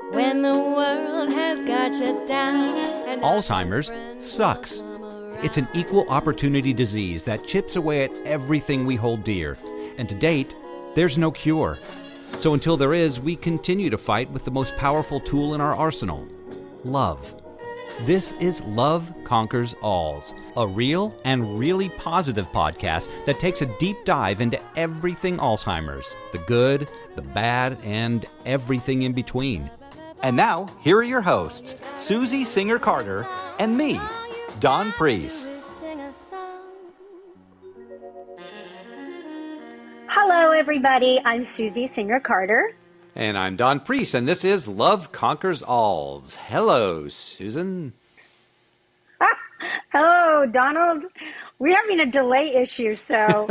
When the world has got you down. And Alzheimer's sucks. It's an equal opportunity disease that chips away at everything we hold dear. And to date, there's no cure. So until there is, we continue to fight with the most powerful tool in our arsenal, love. This is Love Conquers Alls, a real and really positive podcast that takes a deep dive into everything Alzheimer's, the good, the bad, and everything in between. And now, here are your hosts, Susie Singer-Carter and me, Don Priest. Hello, everybody. I'm Susie Singer-Carter. And I'm Don Priest, and this is Love Conquers Alls. Hello, Susan. Hello, Donald. We're having a delay issue, so...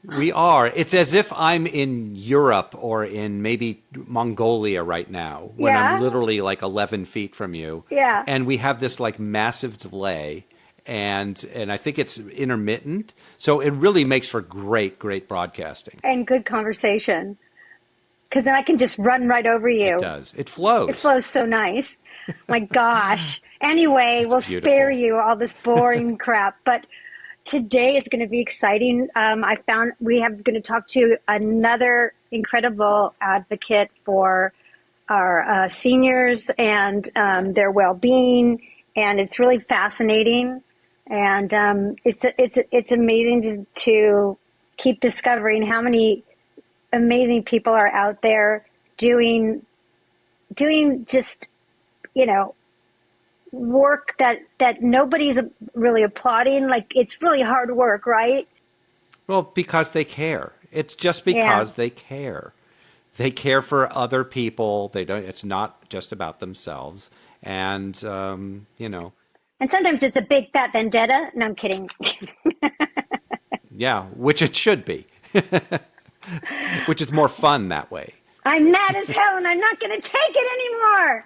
We are. It's as if I'm in Europe or in maybe Mongolia right now, when I'm literally like 11 feet from you. Yeah. And we have this like massive delay, and I think it's intermittent. So it really makes for great broadcasting. And good conversation. Because then I can just run right over you. It does. It flows. It flows so nice. My gosh. Anyway, we'll spare you all this boring crap. But today is going to be exciting. We have going to talk to another incredible advocate for our seniors and their well-being. And it's really fascinating. And it's amazing to keep discovering how many amazing people are out there doing just, work that nobody's really applauding. Like, it's really hard work, right? Well, because they care. It's just because they care. They care for other people. It's not just about themselves. And, And sometimes it's a big fat vendetta. No, I'm kidding. Yeah, which it should be. Which is more fun that way. I'm mad as hell and I'm not going to take it anymore.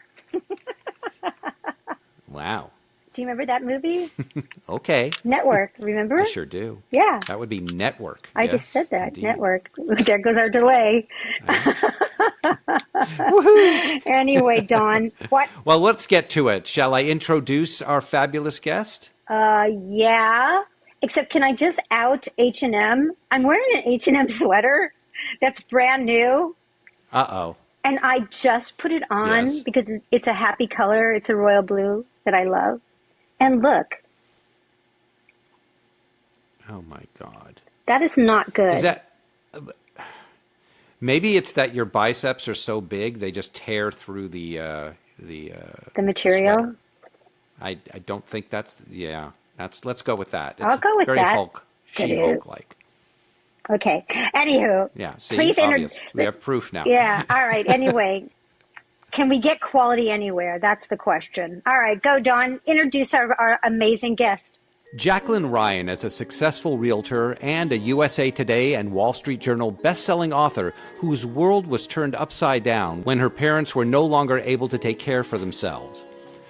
Wow. Do you remember that movie? Okay. Network, remember? I sure do. Yeah. That would be Network. I just said that, indeed. Network. There goes our delay. Anyway, Dawn, what? Well, let's get to it. Shall I introduce our fabulous guest? Yeah. Except, can I just out H&M? I'm wearing an H&M sweater that's brand new. Uh-oh. And I just put it on because it's a happy color. It's a royal blue that I love. And look. Oh, my God. That is not good. Is that... Maybe it's that your biceps are so big, they just tear through the material? Sweater. I don't think that's... Yeah. Let's go with that. It's I'll go with very that. She-Hulk-like. Okay. Anywho. Yeah. See, please obvious. We have proof now. Yeah. All right. Anyway, can we get quality anywhere? That's the question. All right. Go, Dawn. Introduce our amazing guest. Jacklyn Ryan is a successful realtor and a USA Today and Wall Street Journal best-selling author whose world was turned upside down when her parents were no longer able to take care for themselves.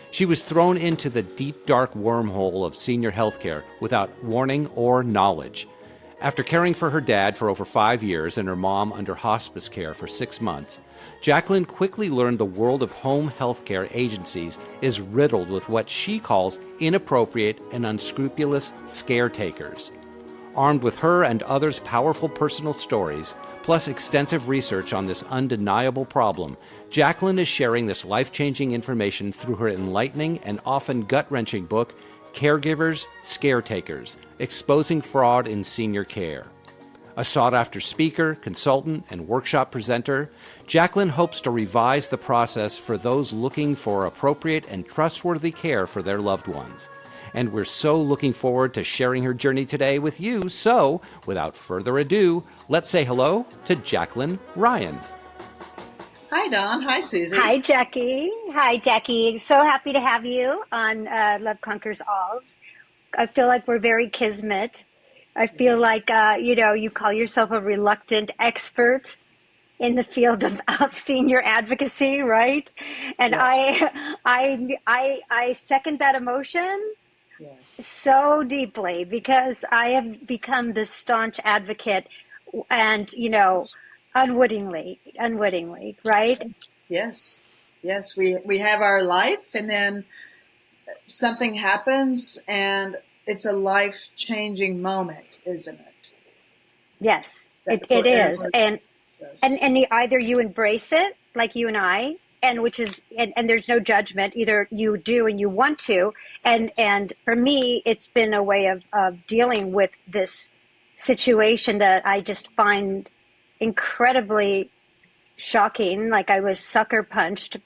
She was thrown into the deep, dark wormhole of senior healthcare without warning or knowledge. After caring for her dad for over 5 years and her mom under hospice care for 6 months, Jacklyn quickly learned the world of home healthcare agencies is riddled with what she calls inappropriate and unscrupulous scaretakers. Armed with her and others' powerful personal stories, plus extensive research on this undeniable problem, Jacklyn is sharing this life-changing information through her enlightening and often gut-wrenching book, Caregivers, Scaretakers, Exposing Fraud in Senior Care. A sought-after speaker, consultant, and workshop presenter, Jacklyn hopes to revise the process for those looking for appropriate and trustworthy care for their loved ones. And we're so looking forward to sharing her journey today with you. So, without further ado, let's say hello to Jacklyn Ryan. Hi, Dawn. Hi, Susie. Hi, Jackie. Hi, Jackie. So happy to have you on Love Conquers Alls. I feel like we're very kismet. I feel like, you call yourself a reluctant expert in the field of senior advocacy, right? And yeah. I second that emotion. Yes. So deeply, because I have become this staunch advocate and, unwittingly, right? Yes. Yes, we have our life, and then something happens, and it's a life-changing moment, isn't it? Yes, That it is. forever And says. either you embrace it like you and I, and which is and there's no judgment, either you do and you want to, and for me it's been a way of dealing with this situation that I just find incredibly shocking. Like I was sucker punched,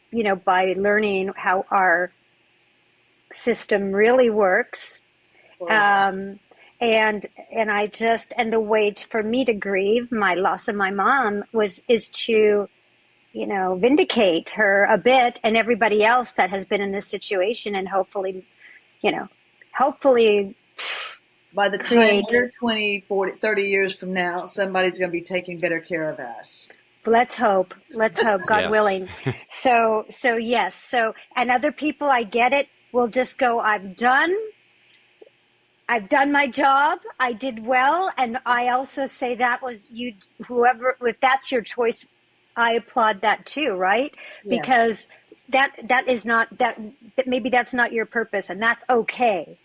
by learning how our system really works. Horrible. um, and I just and the way for me to grieve my loss of my mom is to vindicate her a bit, and everybody else that has been in this situation, and you know hopefully By the time create. we're 20, 40, 30 years from now, somebody's going to be taking better care of us. Let's hope, God Yes. willing. So yes, and other people, I get it, will just go, I've done my job. I did well. And I also say that was you, whoever, if that's your choice, I applaud that too, right? Yes. Because that is not that maybe that's not your purpose, and that's okay.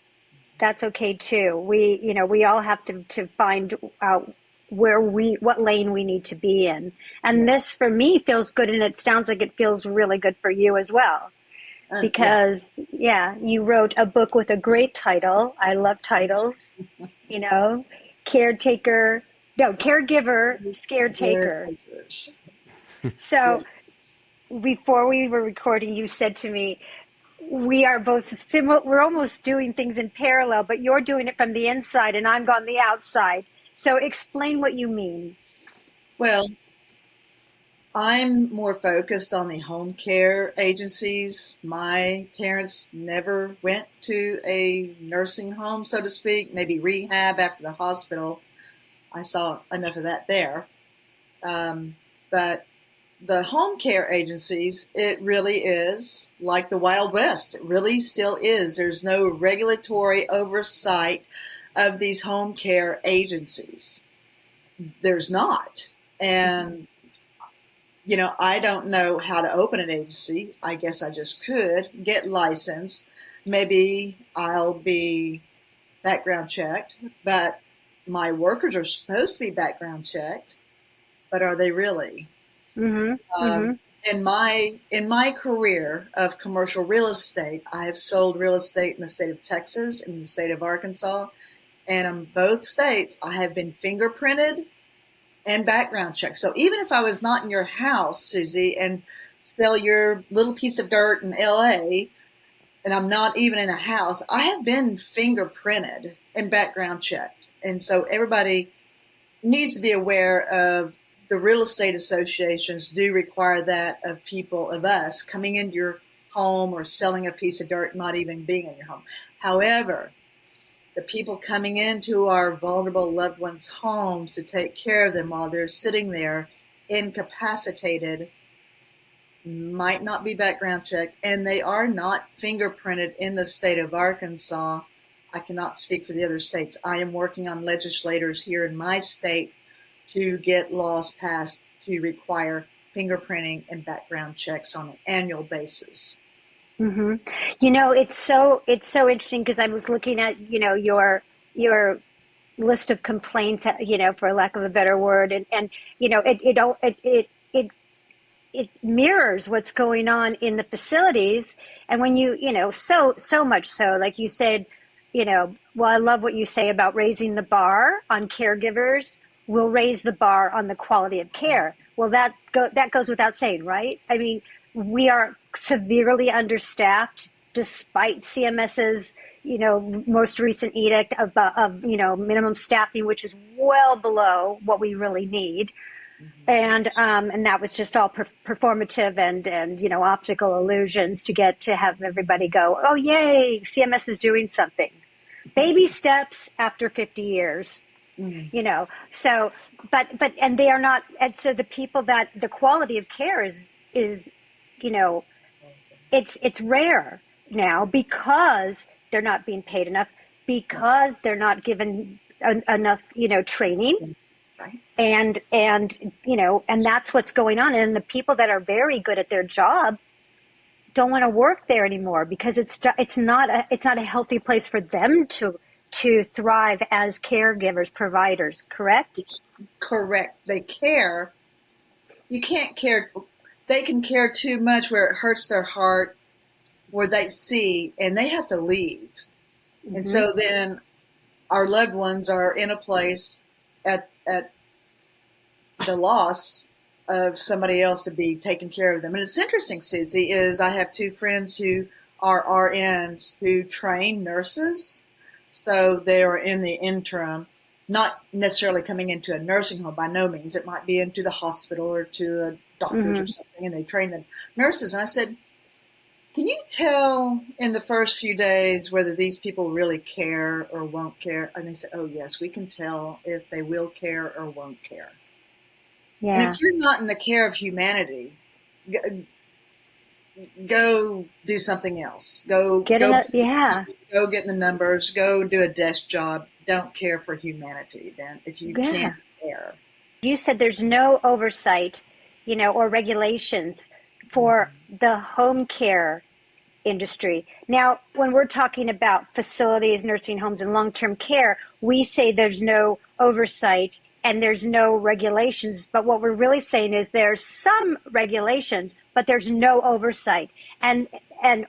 That's okay too. We all have to find out what lane we need to be in. And Yes. this for me feels good, and it sounds like it feels really good for you as well, Yes. because yeah, you wrote a book with a great title. I love titles, you know, caretaker, no, caregiver, scaretaker. Caretakers. So Yes. before we were recording, you said to me, we are both similar. We're almost doing things in parallel, but you're doing it from the inside and I'm on the outside. So explain what you mean. Well, I'm more focused on the home care agencies. My parents never went to a nursing home, so to speak, maybe rehab after the hospital. I saw enough of that there. But the home care agencies, it really is like the Wild West. It really still is. There's no regulatory oversight of these home care agencies. There's not. And I don't know how to open an agency. I guess I just could get licensed. Maybe I'll be background checked, but my workers are supposed to be background checked, but are they really? Mm-hmm. Mm-hmm. Um, in my career of commercial real estate, I have sold real estate in the state of Texas and the state of Arkansas, and in both states, I have been fingerprinted and background checked. So even if I was not in your house, Susie, and sell your little piece of dirt in LA, and I'm not even in a house, I have been fingerprinted and background checked. And so everybody needs to be aware of the real estate associations do require that of people, of us, coming into your home or selling a piece of dirt, not even being in your home. However, the people coming into our vulnerable loved ones' homes to take care of them while they're sitting there incapacitated might not be background checked, and they are not fingerprinted in the state of Arkansas. I cannot speak for the other states. I am working on legislators here in my state to get laws passed to require fingerprinting and background checks on an annual basis. Mm-hmm. It's so interesting because I was looking at, your list of complaints, for lack of a better word, and it mirrors what's going on in the facilities. And when so much so, like you said, well, I love what you say about raising the bar on caregivers. We'll raise the bar on the quality of care. Well, that goes without saying, right? I mean, we are severely understaffed despite CMS's, most recent edict of minimum staffing, which is well below what we really need. And that was just all performative and optical illusions to have everybody go, oh yay, CMS is doing something. Baby steps after 50 years. So and they are not, and so the people that the quality of care is it's rare now because they're not being paid enough, because they're not given enough training, Right. and and that's what's going on. And the people that are very good at their job don't want to work there anymore because it's not a healthy place for them to thrive as caregivers, providers. Correct? Correct. They care. You can't care. They can care too much where it hurts their heart, where they see, and they have to leave. Mm-hmm. And so then our loved ones are in a place at the loss of somebody else to be taking care of them. And it's interesting, Susie, is I have two friends who are RNs who train nurses. So they are in the interim, not necessarily coming into a nursing home by no means. It might be into the hospital or to a doctor's or something, and they train the nurses. And I said, can you tell in the first few days whether these people really care or won't care? And they said, oh, yes, we can tell if they will care or won't care. Yeah. And if you're not in the care of humanity, go do something else. Go get in the numbers. Go do a desk job. Don't care for humanity then if you can't care. You said there's no oversight, or regulations for the home care industry. Now, when we're talking about facilities, nursing homes, and long-term care, we say there's no oversight and there's no regulations. But what we're really saying is there's some regulations, but there's no oversight and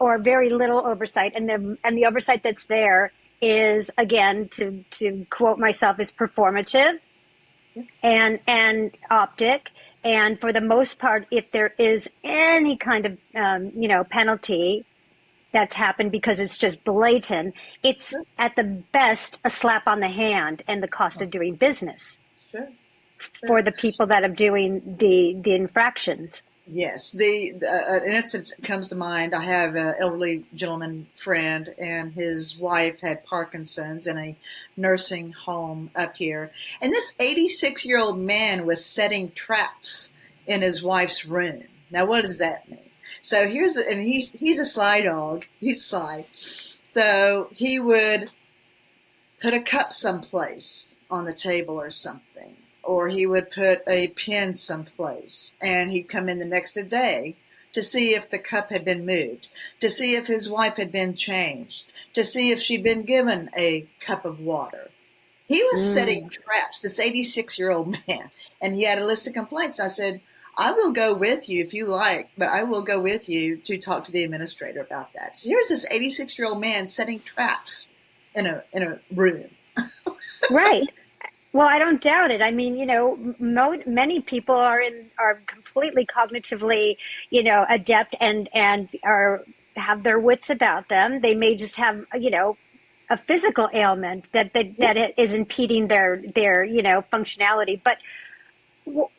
or very little oversight. And the oversight that's there is, again, to quote myself, is performative and optic. And for the most part, if there is any kind of, penalty that's happened because it's just blatant, it's at the best a slap on the hand and the cost of doing business for the people that are doing the infractions. Yes, an incident comes to mind. I have an elderly gentleman friend, and his wife had Parkinson's in a nursing home up here. And this 86-year-old man was setting traps in his wife's room. Now, what does that mean? So he's a sly dog. He's sly. So he would put a cup someplace on the table or something. Or he would put a pin someplace, and he'd come in the next day to see if the cup had been moved, to see if his wife had been changed, to see if she'd been given a cup of water. He was setting traps, this 86-year-old man, and he had a list of complaints. I said, I will go with you if you like, but I will go with you to talk to the administrator about that. So here's this 86-year-old man setting traps in a room. Right. Well, I don't doubt it. I mean, many people are completely cognitively, adept and have their wits about them. They may just have, a physical ailment that is impeding their functionality. But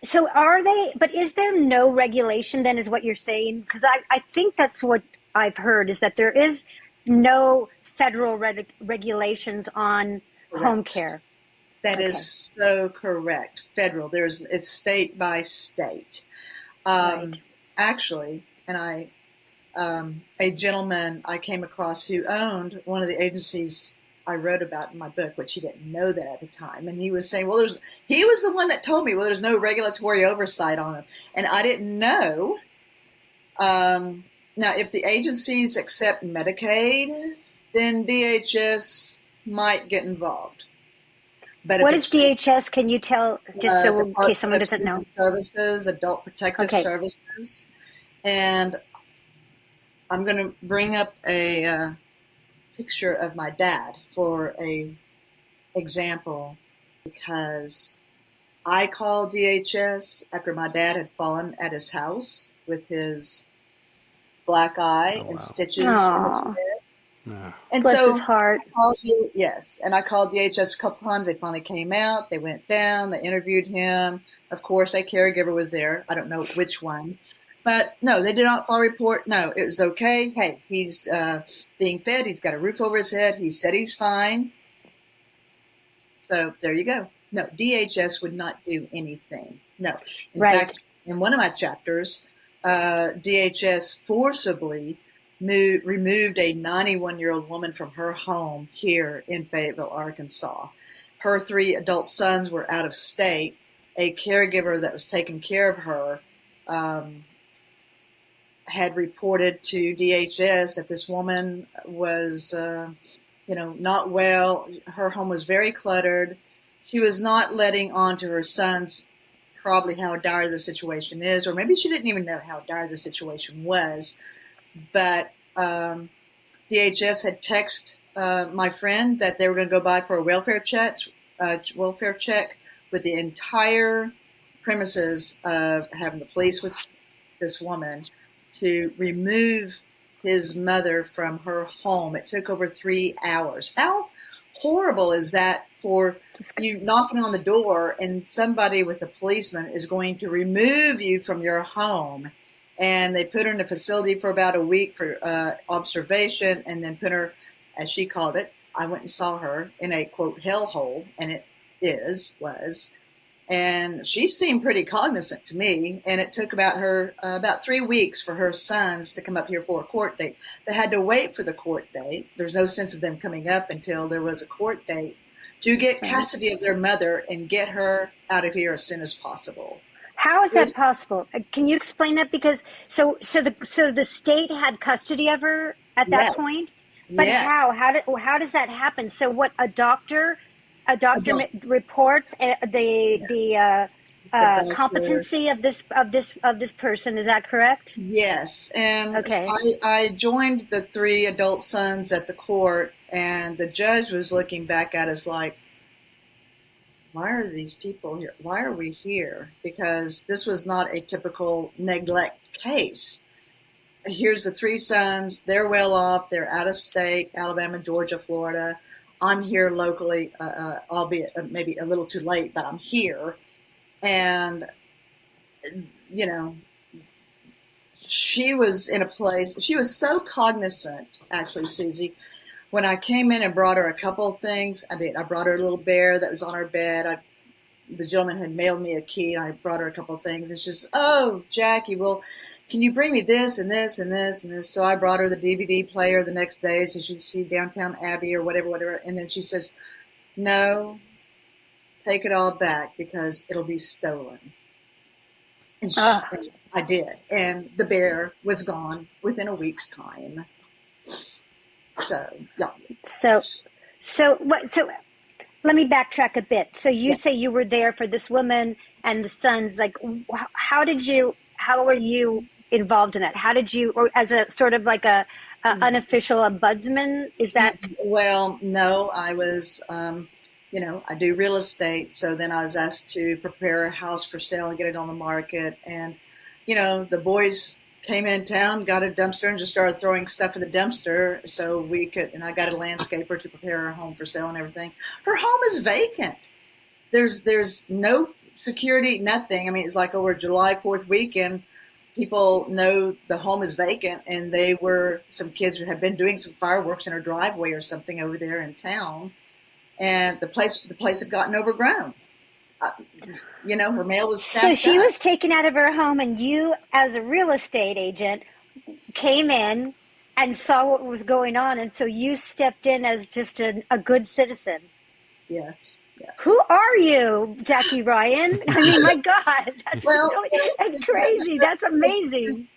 so are they? But is there no regulation then? Is what you're saying? Because I think that's what I've heard, is that there is no federal regulations on home care. That is so correct. Federal. It's state by state. Actually, and a gentleman I came across who owned one of the agencies I wrote about in my book, which he didn't know that at the time, and he was saying, he was the one that told me, there's no regulatory oversight on them, and I didn't know. Now, if the agencies accept Medicaid, then DHS might get involved. But what is DHS? Can you tell, just so in case someone doesn't know? Services, Adult Protective Services. And I'm going to bring up a picture of my dad for a example, because I called DHS after my dad had fallen at his house with his black eye and stitches in his head. And bless so his heart. I called DHS a couple times. They finally came out. They went down. They interviewed him. Of course, a caregiver was there. I don't know which one. But no, they did not file a report. No, it was okay. Hey, he's being fed. He's got a roof over his head. He said he's fine. So there you go. No, DHS would not do anything. No. In fact, in one of my chapters, DHS forcibly removed a 91-year-old woman from her home here in Fayetteville, Arkansas. Her 3 adult sons were out of state, a caregiver that was taking care of her had reported to DHS that this woman was, not well. Her home was very cluttered. She was not letting on to her sons probably how dire the situation is, or maybe she didn't even know how dire the situation was. But DHS had texted my friend that they were going to go by for a welfare check with the entire premises of having the police with this woman to remove his mother from her home. It took over 3 hours. How horrible is that for you knocking on the door and somebody with a policeman is going to remove you from your home? And they put her in a facility for about a week for observation, and then put her, as she called it, I went and saw her in a, quote, hellhole, and it was. And she seemed pretty cognizant to me, and it took about 3 weeks for her sons to come up here for a court date. They had to wait for the court date. There's no sense of them coming up until there was a court date to get custody of their mother and get her out of here as soon as possible. How is that possible? Can you explain that? Because so the state had custody of her at that point, but how does that happen? So what, a doctor reports the competency of this person. Is that correct? Yes, and okay. I joined the 3 adult sons at the court, and the judge was looking back at us like, why are these people here? Why are we here? Because this was not a typical neglect case. Here's the 3 sons. They're well off. They're out of state, Alabama, Georgia, Florida. I'm here locally, albeit maybe a little too late, but I'm here. And, she was in a place, she was so cognizant, actually, Susie. When I came in and brought her a couple of things, I brought her a little bear that was on her bed. The gentleman had mailed me a key, and I brought her a couple of things. And she says, oh, Jackie, well, can you bring me this and this and this and this? So I brought her the DVD player the next day so she could see Downtown Abbey or whatever. And then she says, no, take it all back because it'll be stolen. And I did. And the bear was gone within a week's time. So, yeah. So let me backtrack a bit. So you say you were there for this woman and the sons. Like, how were you involved in it? How did you, or as a sort of like a unofficial ombudsman? Is that? Well, no, I was, I do real estate. So then I was asked to prepare a house for sale and get it on the market. And, the boys came in town, got a dumpster, and just started throwing stuff in the dumpster so we could, and I got a landscaper to prepare her home for sale and everything. Her home is vacant. There's no security, nothing. I mean, it's like over July 4th weekend, people know the home is vacant, and some kids had been doing some fireworks in her driveway or something over there in town, and the place had gotten overgrown. Her mail was stacked So she up. was taken out of her home, and you, as a real estate agent, came in and saw what was going on, and so you stepped in as just a good citizen. Yes. Who are you, Jackie Ryan? I mean, my God, that's crazy. That's amazing.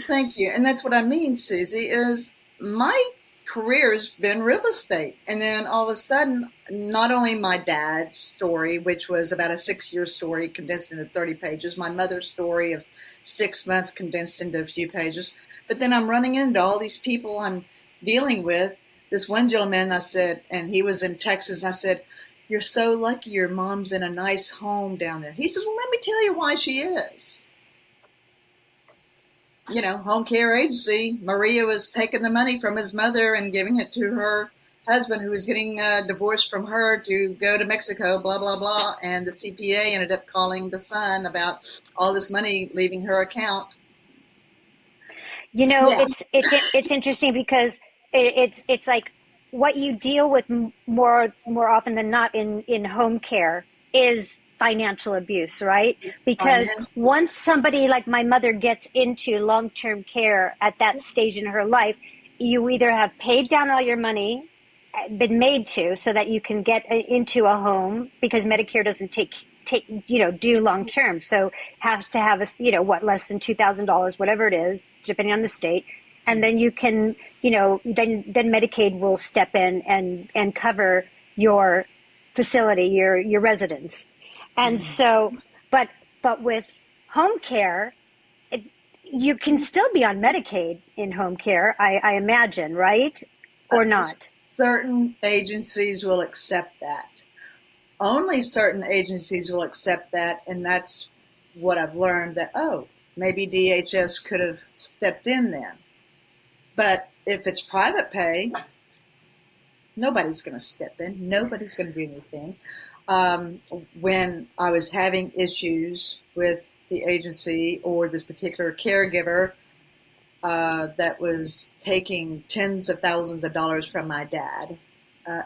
Thank you. And that's what I mean, Susie, is my career has been real estate. And then all of a sudden, not only my dad's story, which was about a 6-year story condensed into 30 pages, my mother's story of 6 months condensed into a few pages, but then I'm running into all these people I'm dealing with. This one gentleman, I said, and he was in Texas, I said, you're so lucky your mom's in a nice home down there. He says, well, let me tell you why she is. Home care agency, Maria was taking the money from his mother and giving it to her husband, who was getting divorced from her to go to Mexico, blah, blah, blah. And the CPA ended up calling the son about all this money leaving her account. It's interesting because it's like what you deal with more often than not in home care is financial abuse, right? Because once somebody like my mother gets into long-term care at that stage in her life, you either have paid down all your money, been made to, so that you can get into a home, because Medicare doesn't take do long term. So has to have less than $2,000, whatever it is, depending on the state. And then you can, then Medicaid will step in and cover your facility, your residence. And so, but with home care, you can still be on Medicaid in home care, I imagine, right? Or not? Certain agencies will accept that. Only certain agencies will accept that, and that's what I've learned, that, maybe DHS could have stepped in then. But if it's private pay, nobody's going to step in. Nobody's going to do anything. When I was having issues with the agency or this particular caregiver that was taking tens of thousands of dollars from my dad,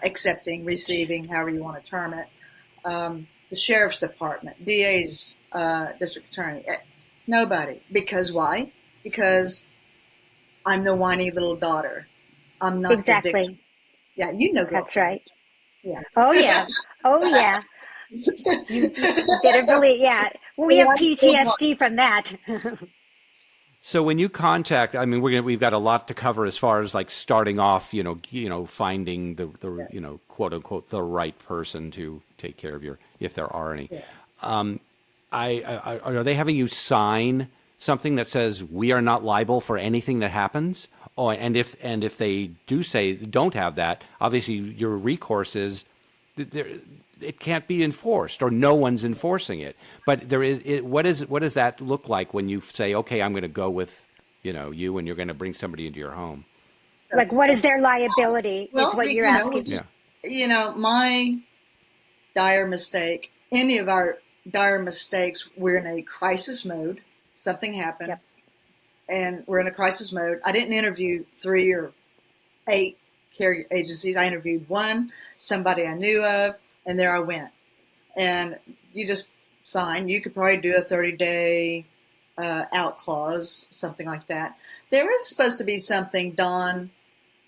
accepting, receiving, however you want to term it, the sheriff's department, DA's, district attorney, nobody. Because why? Because I'm the whiny little daughter. I'm not exactly. the victim. Yeah, you know. That's right. Yeah. Oh yeah. Oh yeah. You better believe. Yeah. Well, we have PTSD from that. So when you contact, I mean, we've got a lot to cover as far as like starting off, finding the quote unquote the right person to take care of if there are any. Yes. Are they having you sign something that says we are not liable for anything that happens? Oh, and if they do say don't have that, obviously your recourse is it can't be enforced, or no one's enforcing it. But there is. What does that look like when you say, okay, I'm going to go with you, and you're going to bring somebody into your home? Like, what is their liability? Well, is what you're asking. My dire mistake. Any of our dire mistakes, we're in a crisis mode. Something happened. Yep. And we're in a crisis mode. I didn't interview 3 or 8 care agencies. I interviewed one, somebody I knew of, and there I went. And you just sign. You could probably do a 30-day out clause, something like that. There is supposed to be something, Dawn,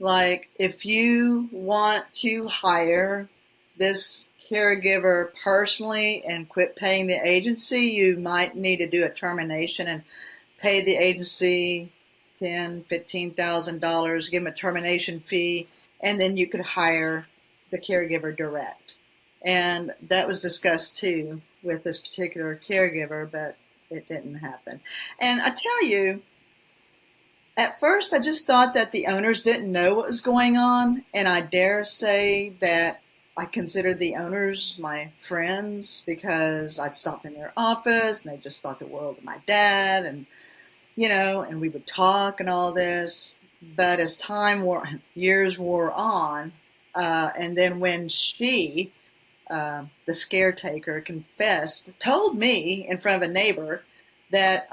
like if you want to hire this caregiver personally and quit paying the agency, you might need to do a termination and pay the agency $10,000, $15,000, give them a termination fee, and then you could hire the caregiver direct. And that was discussed too with this particular caregiver, but it didn't happen. And I tell you, at first I just thought that the owners didn't know what was going on, and I dare say that I considered the owners my friends because I'd stop in their office and they just thought the world of my dad, and and we would talk and all this. But as years wore on, and then when she, the Scaretaker, told me in front of a neighbor that,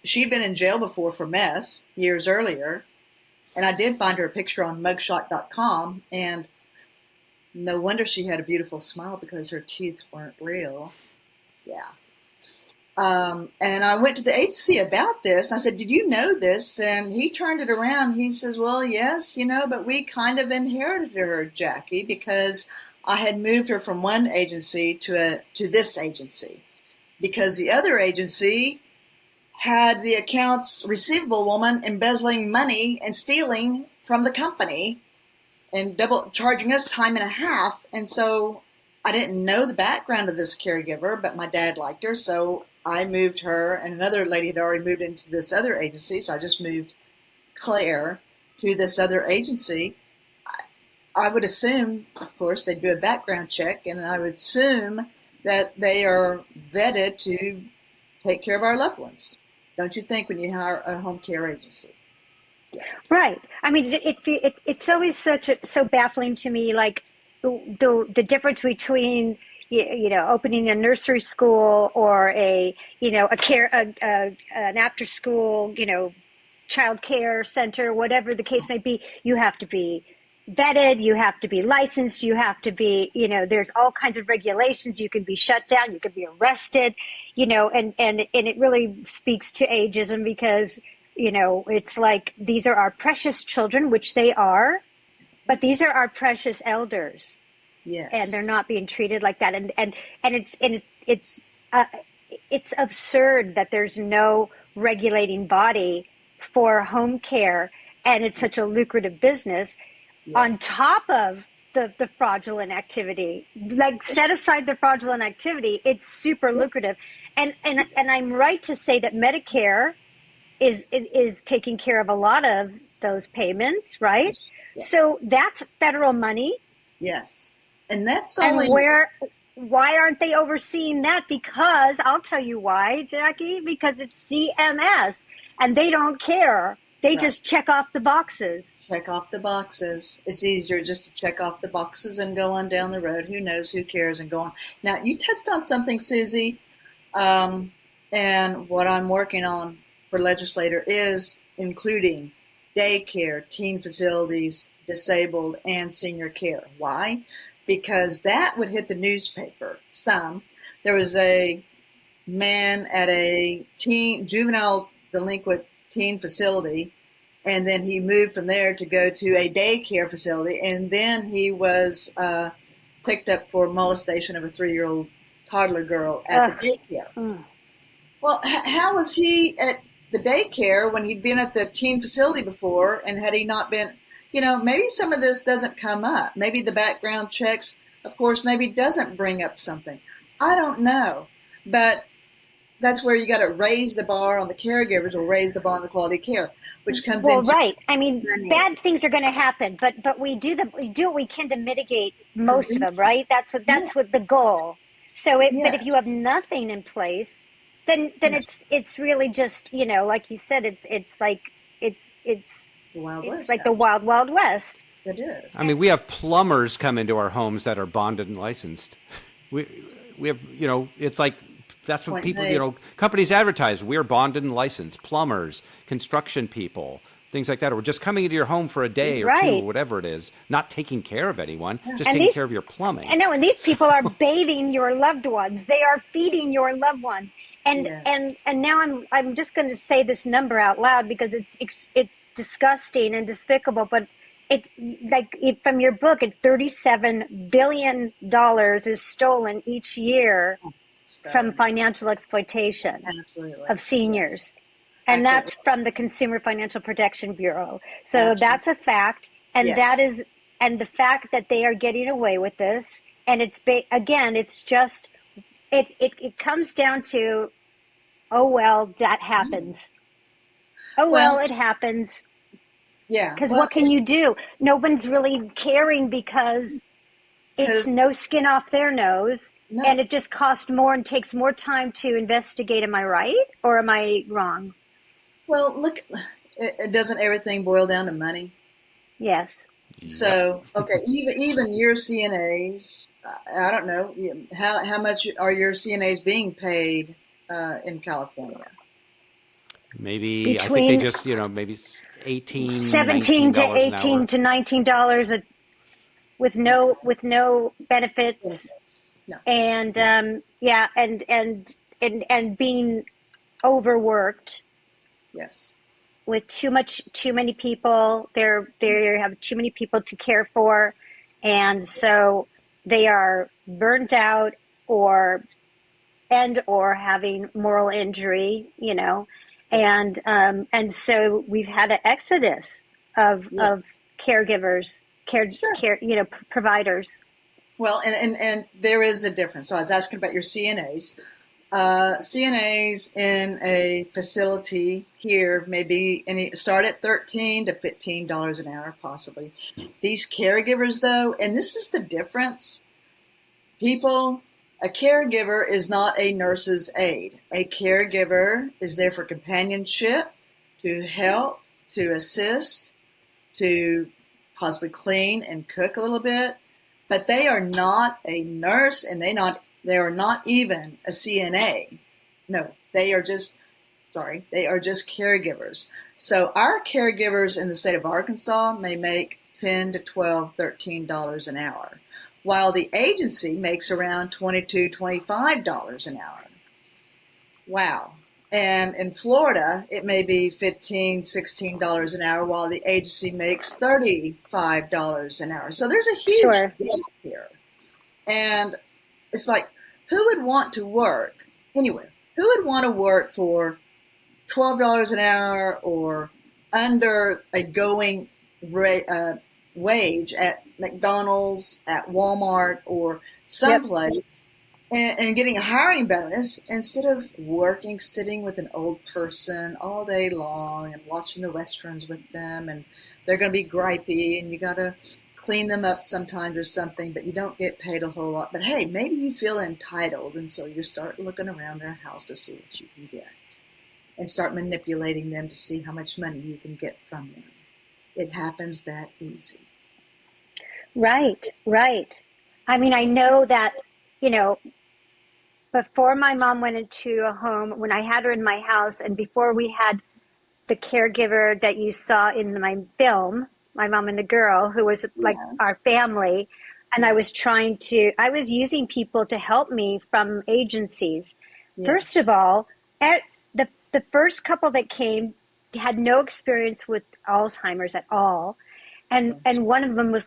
she'd been in jail before for meth years earlier. And I did find her a picture on mugshot.com, and no wonder she had a beautiful smile because her teeth weren't real. Yeah. And I went to the agency about this. I said, did you know this? And he turned it around. He says, well, yes, but we kind of inherited her, Jackie, because I had moved her from one agency to this agency, because the other agency had the accounts receivable woman embezzling money and stealing from the company and double charging us time and a half. And so I didn't know the background of this caregiver, but my dad liked her, so I moved her, and another lady had already moved into this other agency, so I just moved Claire to this other agency. I would assume, of course, they'd do a background check, and I would assume that they are vetted to take care of our loved ones. Don't you think, when you hire a home care agency? Yeah. Right. I mean, it's always so baffling to me, like the difference between opening a nursery school or an after school, child care center, whatever the case may be. You have to be vetted, you have to be licensed, you have to be, there's all kinds of regulations. You can be shut down, you can be arrested, and it really speaks to ageism because, it's like these are our precious children, which they are, but these are our precious elders. Yes. And they're not being treated like that. And uh, it's absurd that there's no regulating body for home care, and it's such a lucrative business. Yes. On top of the fraudulent activity, like set aside the fraudulent activity, it's super lucrative. And I'm right to say that Medicare is taking care of a lot of those payments, right? Yes. So that's federal money. Yes. And that's And only why aren't they overseeing that? Because I'll tell you why, Jackie, because it's CMS and they don't care. They just check off the boxes. Check off the boxes. It's easier just to check off the boxes and go on down the road. Who knows? Who cares? And go on. Now, you touched on something, Susie, and what I'm working on for legislator is including daycare, teen facilities, disabled, and senior care. Why? Because that would hit the newspaper. There was a man at a juvenile delinquent teen facility, and then he moved from there to go to a daycare facility, and then he was picked up for molestation of a 3-year-old toddler girl at the daycare. Well, how was he at the daycare when he'd been at the teen facility before, and had he not been, maybe some of this doesn't come up. Maybe the background checks, of course, maybe doesn't bring up something. I don't know, but that's where you got to raise the bar on the caregivers or raise the bar on the quality of care, which comes in. Well, right. I mean, bad things are going to happen, but we do what we can to mitigate most of them, right? That's what the goal. So, but if you have nothing in place, then it's really just, like you said, it's like the wild, wild west. It is. I mean, we have plumbers come into our homes that are bonded and licensed. We have, it's like, that's what people, companies advertise. We're bonded and licensed. Plumbers, construction people, things like that. Or just coming into your home for a day or two, or whatever it is. Not taking care of anyone, just taking care of your plumbing. I know, and these people are bathing your loved ones. They are feeding your loved ones. And now I'm just going to say this number out loud because it's disgusting and despicable. But from your book, it's $37 billion is stolen each year from financial exploitation of seniors. And that's from the Consumer Financial Protection Bureau. So that's a fact. And and the fact that they are getting away with this. And it's just, it comes down to, oh, well, that happens. Oh, well, it happens. Yeah. Because what can you do? No one's really caring because it's no skin off their nose, and it just costs more and takes more time to investigate. Am I right or am I wrong? Well, look, it doesn't everything boil down to money? Yes. So, okay, even your CNAs, I don't know, how much are your CNAs being paid in California? Maybe, I think they just, maybe 17 to $18 to $19 with no benefits, and and being overworked. Yes. With too many people, they have too many people to care for, and so they are burnt out or having moral injury, and so we've had an exodus of caregivers, providers. Well, and there is a difference. So I was asking about your CNAs. CNAs in a facility here maybe start at $13 to $15 an hour, possibly. These caregivers, though, and this is the difference. A caregiver is not a nurse's aide. A caregiver is there for companionship, to help, to assist, to possibly clean and cook a little bit. But they are not a nurse, and they are not even a CNA. No, they are just caregivers. So our caregivers in the state of Arkansas may make $10 to $12, $13 an hour, while the agency makes around $22, $25 an hour. Wow. And in Florida, it may be $15, $16 an hour, while the agency makes $35 an hour. So there's a huge gap here. And it's like, who would want to work anywhere? Who would want to work for $12 an hour or under a going wage at McDonald's, at Walmart, or someplace, and getting a hiring bonus instead of working, sitting with an old person all day long and watching the westerns with them, and they're going to be gripey, and you got to clean them up sometimes or something, but you don't get paid a whole lot. But hey, maybe you feel entitled, and so you start looking around their house to see what you can get and start manipulating them to see how much money you can get from them. It happens that easy. Right, right. I mean, I know that, before my mom went into a home, when I had her in my house, and before we had the caregiver that you saw in my film, my mom and the girl, who was like our family, and I was using people to help me from agencies. Yes. First of all, the first couple that came had no experience with Alzheimer's at all. And one of them was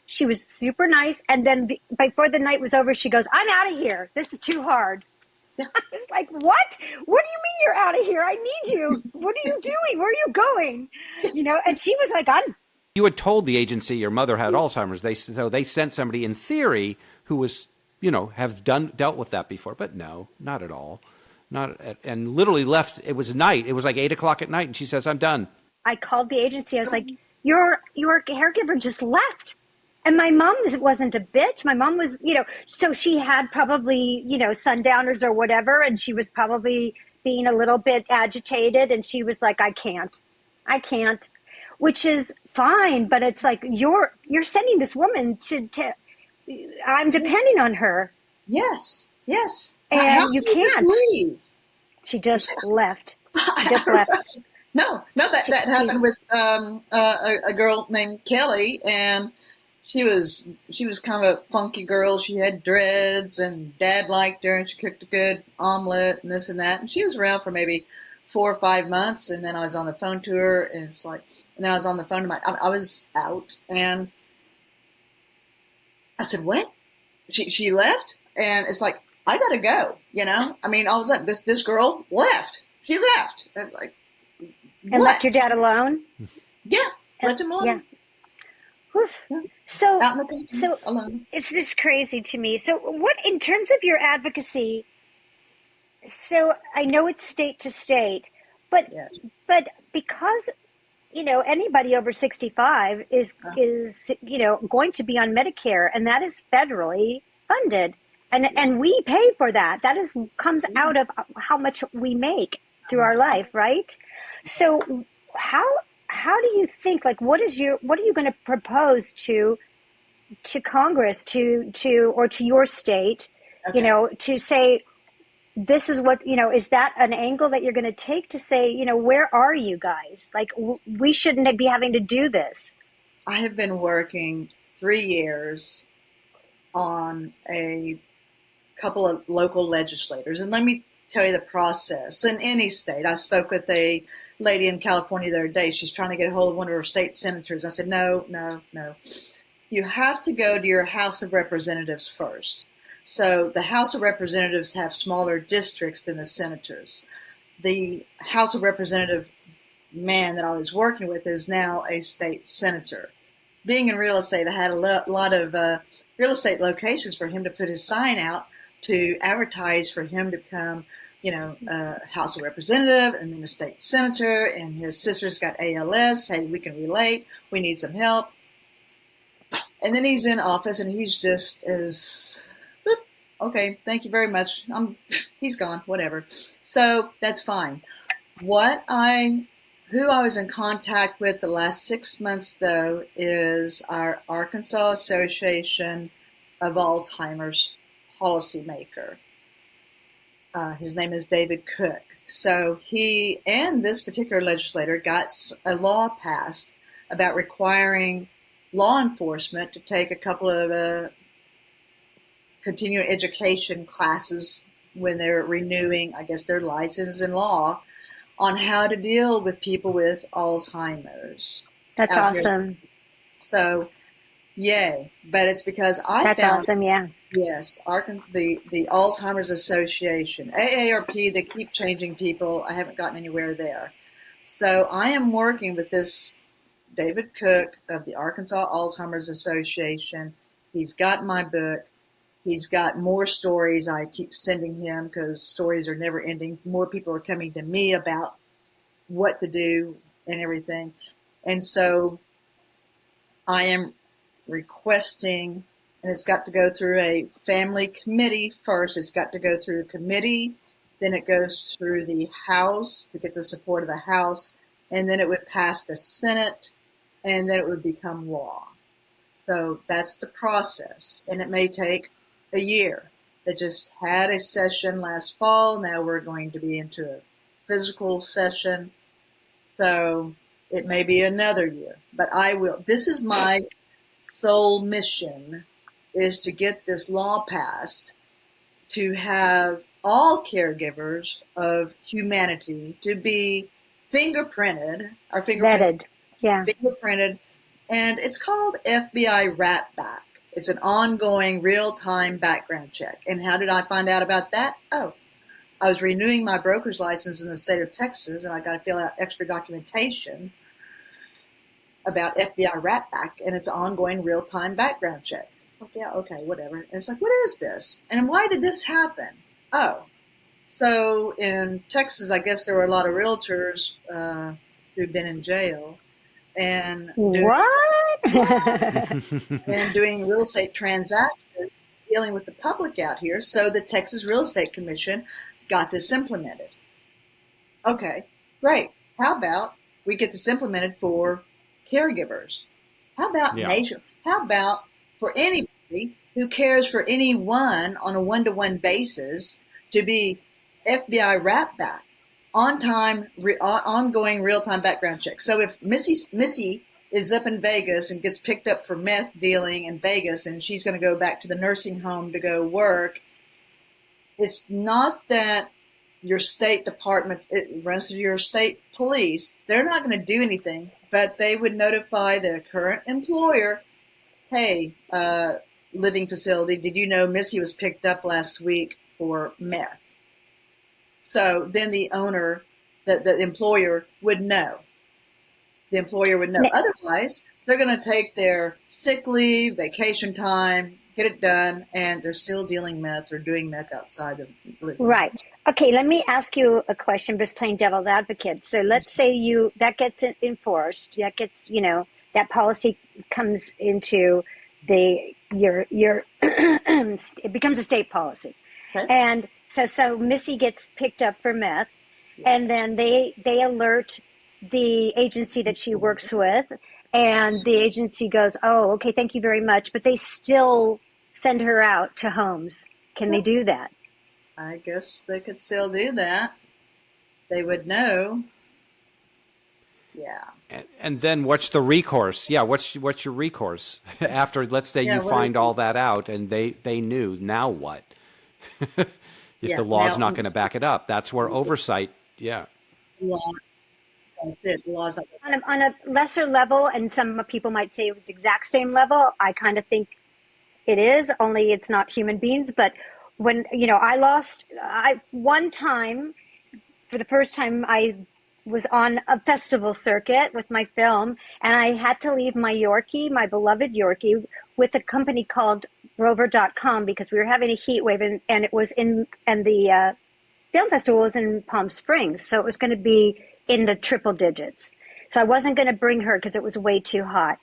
she was super nice. And then before the night was over, she goes, "I'm out of here. This is too hard." Yeah. I was like, "What? What do you mean you're out of here? I need you. What are you doing? Where are you going?" And she was like, You had told the agency your mother had Alzheimer's. So they sent somebody in theory who was, dealt with that before. But no, not at all. And literally left. It was night. It was like 8:00 at night. And she says, "I'm done." I called the agency. I was like, your caregiver just left. And my mom wasn't a bitch. My mom was, so she had probably, sundowners or whatever. And she was probably being a little bit agitated. And she was like, I can't, which is fine. But it's like, you're sending this woman to I'm depending on her. Yes. And you can't. Just leave? She just left. No, that happened with a girl named Kelly, and she was kind of a funky girl. She had dreads, and Dad liked her, and she cooked a good omelet and this and that. And she was around for maybe 4 or 5 months, and then I was on the phone to her, and then I was on the phone to I was out, and I said, "What?" She left, and it's like, I gotta go. I mean, all of a sudden, this girl left. She left. And it's like, what? And left your dad alone? Yeah, left him alone. Yeah. Yeah. So alone. It's just crazy to me. So what, in terms of your advocacy, so I know it's state to state, but because, anybody over 65 is going to be on Medicare, and that is federally funded. And we pay for that. That comes out of how much we make through our life, right? So how do you think, what are you going to propose to Congress or to your state, to say, this is what, is that an angle that you're going to take to say, where are you guys? We shouldn't be having to do this. I have been working 3 years on a couple of local legislators, and let me tell you the process in any state. I spoke with a lady in California the other day. She's trying to get a hold of one of her state senators. I said, no. You have to go to your House of Representatives first. So the House of Representatives have smaller districts than the senators. The House of Representative man that I was working with is now a state senator. Being in real estate, I had a lot of real estate locations for him to put his sign out to advertise for him to become, a House of Representative and then a state senator. And his sister's got ALS. Hey, we can relate. We need some help. And then he's in office, and he's just okay, thank you very much. He's gone, whatever. So that's fine. Who I was in contact with the last 6 months, though, is our Arkansas Association of Alzheimer's policymaker. His name is David Cook. So he and this particular legislator got a law passed about requiring law enforcement to take a couple of continuing education classes when they're renewing, I guess, their license in law on how to deal with people with Alzheimer's. That's awesome. So Yay. But it's because I That's found, awesome. Yeah. yes, the Alzheimer's Association, AARP, they keep changing people. I haven't gotten anywhere there. So I am working with this David Cook of the Arkansas Alzheimer's Association. He's got my book. He's got more stories I keep sending him because stories are never ending. More people are coming to me about what to do and everything. And so I am requesting, and it's got to go through a family committee first. It's got to go through a committee, then it goes through the House to get the support of the House, and then it would pass the Senate, and then it would become law. So that's the process, and it may take a year. They just had a session last fall. Now we're going to be into a physical session. So it may be another year, but I will. This is my sole mission, is to get this law passed to have all caregivers of humanity to be fingerprinted, our fingerprints Vetted. Yeah. fingerprinted, and it's called FBI Rat Back. It's an ongoing real-time background check. And how did I find out about that? Oh, I was renewing my broker's license in the state of Texas, and I got to fill out extra documentation about FBI Rat Back, and it's an ongoing real-time background check. It's like, yeah, okay, whatever. And it's like, what is this? And why did this happen? Oh, so in Texas, I guess there were a lot of realtors who'd been in jail and doing real estate transactions, dealing with the public out here. So the Texas Real Estate Commission got this implemented. Okay, great. How about we get this implemented for caregivers? How about nation? How about for anybody who cares for anyone on a one-to-one basis to be FBI Rat Back, ongoing real-time background check. So if Missy is up in Vegas and gets picked up for meth dealing in Vegas, and she's going to go back to the nursing home to go work, it's not that your state department, it runs through your state police. They're not going to do anything, but they would notify their current employer, hey, living facility, did you know Missy was picked up last week for meth? So then the owner, the employer would know. The employer would know. Otherwise, they're going to take their sick leave, vacation time, get it done, and they're still dealing meth or doing meth outside of living. Right. Okay, let me ask you a question, just playing devil's advocate. So let's say that gets enforced, that gets, that policy comes into your it becomes a state policy. Okay. And so Missy gets picked up for meth, and then they alert the agency that she works with, and the agency goes, oh, okay, thank you very much, but they still send her out to homes. Can they do that? I guess they could still do that. They would know. Yeah. And then what's the recourse? Yeah, what's your recourse after? Let's say you find all that out, and they knew. Now what? If the law's not going to back it up, that's where oversight. Yeah. Law. That's it. The law's not on a lesser level, and some people might say it's exact same level. I kind of think it is. Only it's not human beings, but. When, one time, for the first time, I was on a festival circuit with my film, and I had to leave my Yorkie, my beloved Yorkie, with a company called Rover.com because we were having a heat wave, and it was and the film festival was in Palm Springs, so it was going to be in the triple digits. So I wasn't going to bring her because it was way too hot.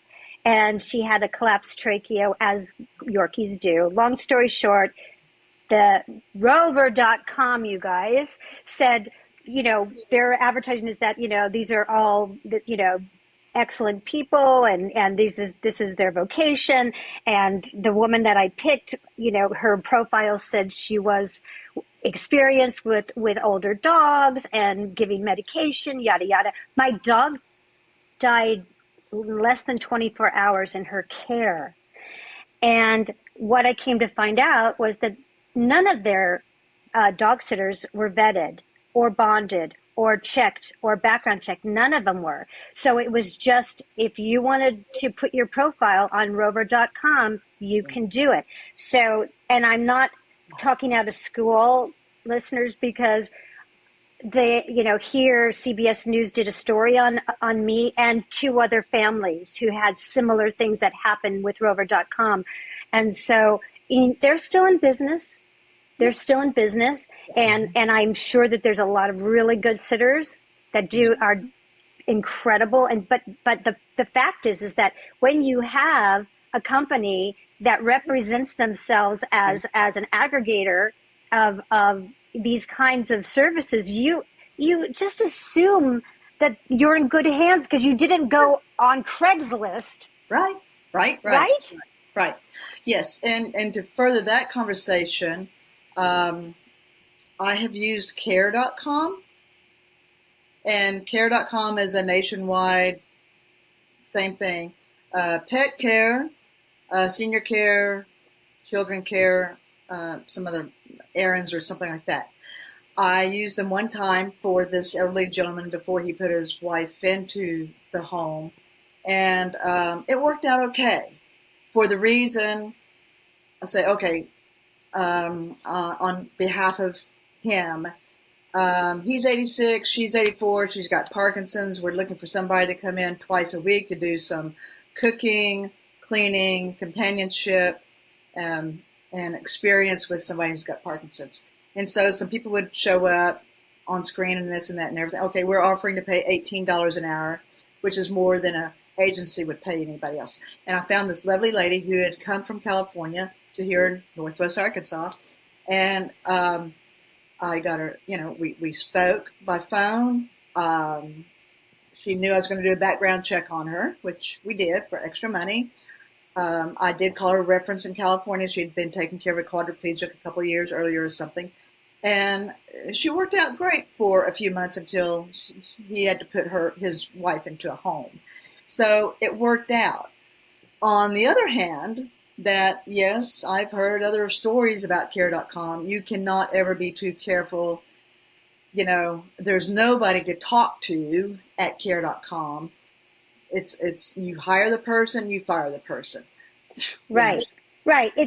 And she had a collapsed trachea, as Yorkies do. Long story short, the Rover.com, you guys, said, their advertising is that, these are all, excellent people, and this is their vocation. And the woman that I picked, her profile said she was experienced with older dogs and giving medication, yada, yada. My dog died less than 24 hours in her care. And what I came to find out was that none of their dog sitters were vetted or bonded or checked or background checked. None of them were. So it was just, if you wanted to put your profile on rover.com, you can do it. So, and I'm not talking out of school, listeners, because here CBS News did a story on me and two other families who had similar things that happened with rover.com. And so they're still in business. They're still in business. And I'm sure that there's a lot of really good sitters that are incredible. And, but the fact is that when you have a company that represents themselves as an aggregator of these kinds of services, you just assume that you're in good hands because you didn't go on Craigslist. Right. Yes. And to further that conversation, I have used care.com, and care.com is a nationwide, same thing, pet care, senior care, children care, some other errands or something like that. I used them one time for this elderly gentleman before he put his wife into the home, and it worked out okay. For the reason, I say, okay, on behalf of him, he's 86, she's 84, she's got Parkinson's. We're looking for somebody to come in twice a week to do some cooking, cleaning, companionship, and experience with somebody who's got Parkinson's. And so some people would show up on screen and this and that and everything. Okay, we're offering to pay $18 an hour, which is more than an agency would pay anybody else. And I found this lovely lady who had come from California to here in Northwest Arkansas. And I got her, we spoke by phone. She knew I was going to do a background check on her, which we did for extra money. I did call her a reference in California. She had been taking care of a quadriplegic a couple of years earlier or something. And she worked out great for a few months until he had to put his wife into a home. So it worked out. On the other hand, that, yes, I've heard other stories about care.com. You cannot ever be too careful. There's nobody to talk to at care.com. It's you hire the person, you fire the person. Right.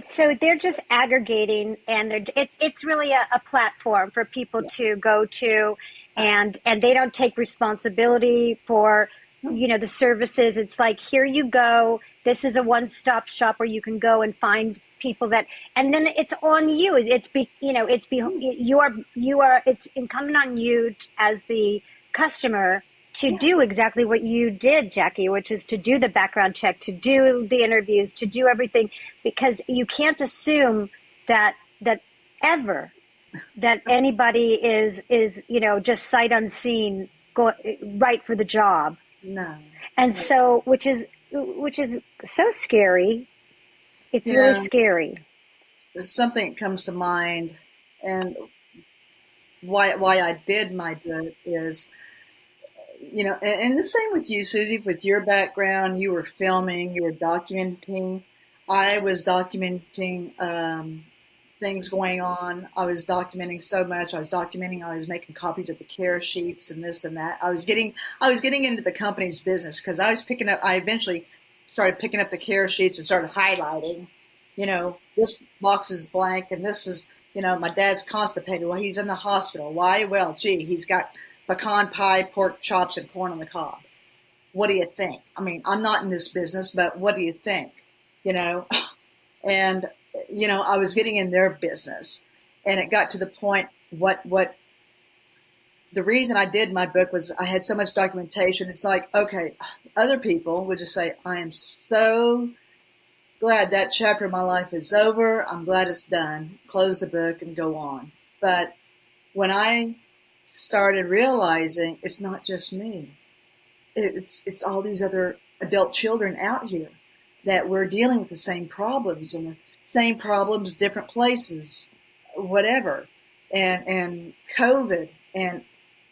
So they're just aggregating, and it's really a platform for people to go to, and they don't take responsibility for the services. It's like, here you go. This is a one-stop shop where you can go and find people and then it's on you. It's incumbent on you as the customer to do exactly what you did, Jackie, which is to do the background check, to do the interviews, to do everything, because you can't assume that anybody is just sight unseen right for the job. No. And so, which is so scary. It's really scary. Something comes to mind, and why I did my book is, and the same with you, Susie, with your background. You were filming, you were documenting. I was documenting things going on. I was documenting so much. I was making copies of the care sheets and this and that. I was getting into the company's business because I eventually started picking up the care sheets and started highlighting, this box is blank and this is, my dad's constipated. Well, he's in the hospital. Why? Well, he's got pecan pie, pork chops, and corn on the cob. What do you think? I mean, I'm not in this business, but what do you think? And, I was getting in their business, and it got to the point, the reason I did my book was I had so much documentation. It's like, okay, other people would just say, I am so glad that chapter of my life is over. I'm glad it's done. Close the book and go on. But when I started realizing it's not just me, it's all these other adult children out here that we're dealing with the same problems, and the same problems, different places, whatever. And COVID and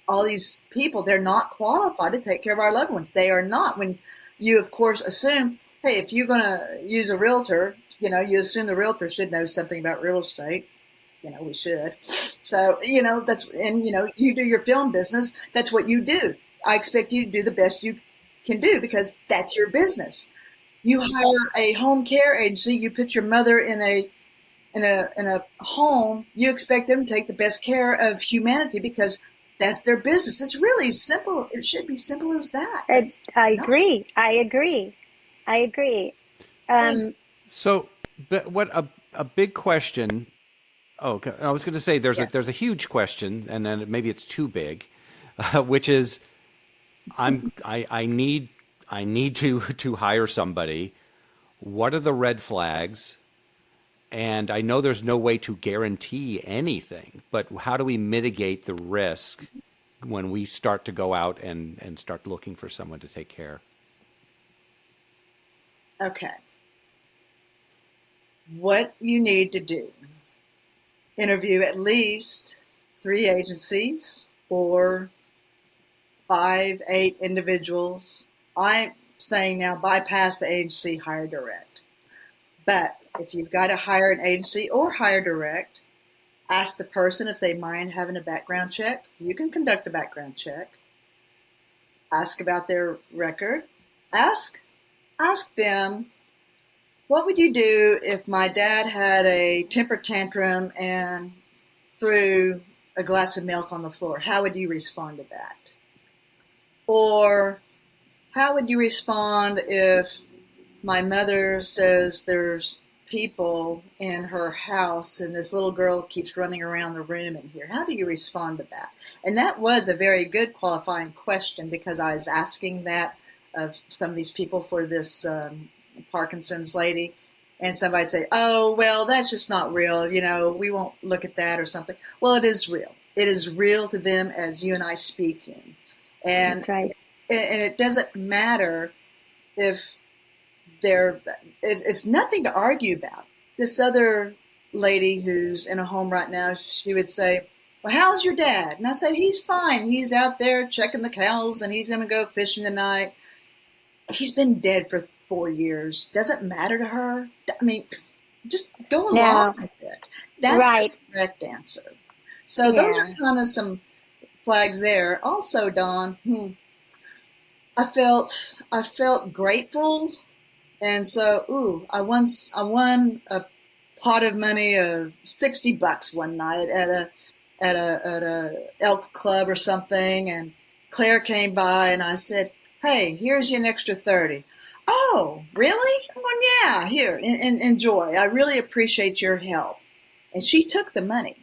all these people, they're not qualified to take care of our loved ones. They are not. When you, of course, assume, hey, if you're going to use a realtor, you assume the realtor should know something about real estate. We should. So, you do your film business. That's what you do. I expect you to do the best you can do because that's your business. You hire a home care agency. You put your mother in a home. You expect them to take the best care of humanity because that's their business. It's really simple. It should be simple as that. I agree. So, but what a big question. Oh, okay. I was going to say there's a huge question, and then maybe it's too big, which is, I need to hire somebody. What are the red flags? And I know there's no way to guarantee anything, but how do we mitigate the risk when we start to go out and start looking for someone to take care? Okay. What you need to do, interview at least 3 agencies or 5, 8 individuals. I'm saying now bypass the agency, hire direct. But if you've got to hire an agency or hire direct, ask the person if they mind having a background check. You can conduct a background check. Ask about their record. Ask them, what would you do if my dad had a temper tantrum and threw a glass of milk on the floor? How would you respond to that? Or how would you respond if my mother says there's people in her house and this little girl keeps running around the room in here? How do you respond to that? And that was a very good qualifying question because I was asking that of some of these people for this Parkinson's lady, and somebody say, oh, well, that's just not real. We won't look at that or something. Well, it is real. It is real to them as you and I speaking. And, that's right. And it doesn't matter if it's nothing to argue about. This other lady who's in a home right now, she would say, well, how's your dad? And I say, he's fine. He's out there checking the cows and he's going to go fishing tonight. He's been dead for 4 years. Does it matter to her? I mean, just go along with it. That's right. The correct answer. So those are kind of some flags there. Also, Dawn, I felt grateful. And so, I won a pot of money of $60 one night at a elk club or something. And Claire came by and I said, hey, here's you an extra 30. Oh, really? I'm going, yeah, here, enjoy. I really appreciate your help. And she took the money.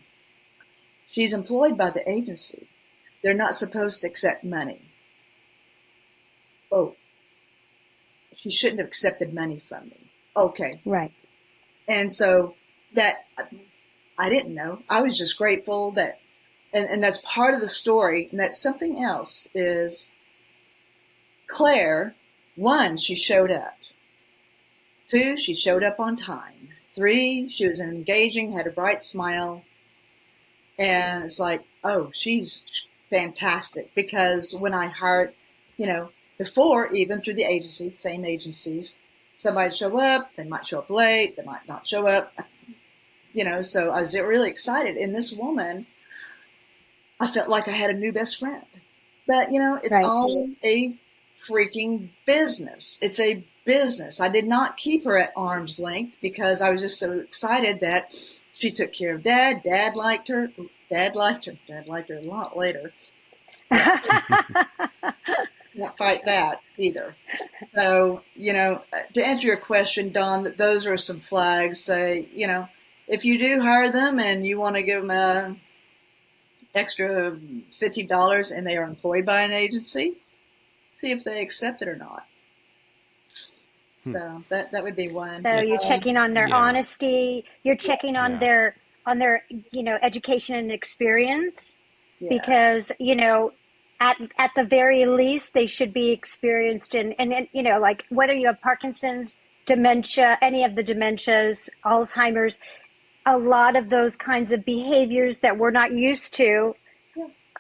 She's employed by the agency. They're not supposed to accept money. Oh, she shouldn't have accepted money from me. Okay. Right. And so that, I didn't know. I was just grateful that, and that's part of the story. And that's something else is Claire, 1, she showed up. 2, she showed up on time. 3, she was engaging, had a bright smile. And it's like, oh, she's fantastic. Because when I hired, before, even through the agency, the same agencies, somebody show up, they might show up late, they might not show up, so I was really excited. And this woman, I felt like I had a new best friend. But, it's right. All a freaking business. It's a business. I did not keep her at arm's length because I was just so excited that she took care of Dad. Dad liked her. Dad liked her a lot later. Not fight that either. So, to answer your question, Dawn, those are some flags. Say, if you do hire them and you want to give them an extra $50 and they are employed by an agency, see if they accept it or not. So that would be one. So you're checking on their honesty. You're checking on their education and experience, because at the very least they should be experienced in like whether you have Parkinson's, dementia, any of the dementias, Alzheimer's, a lot of those kinds of behaviors that we're not used to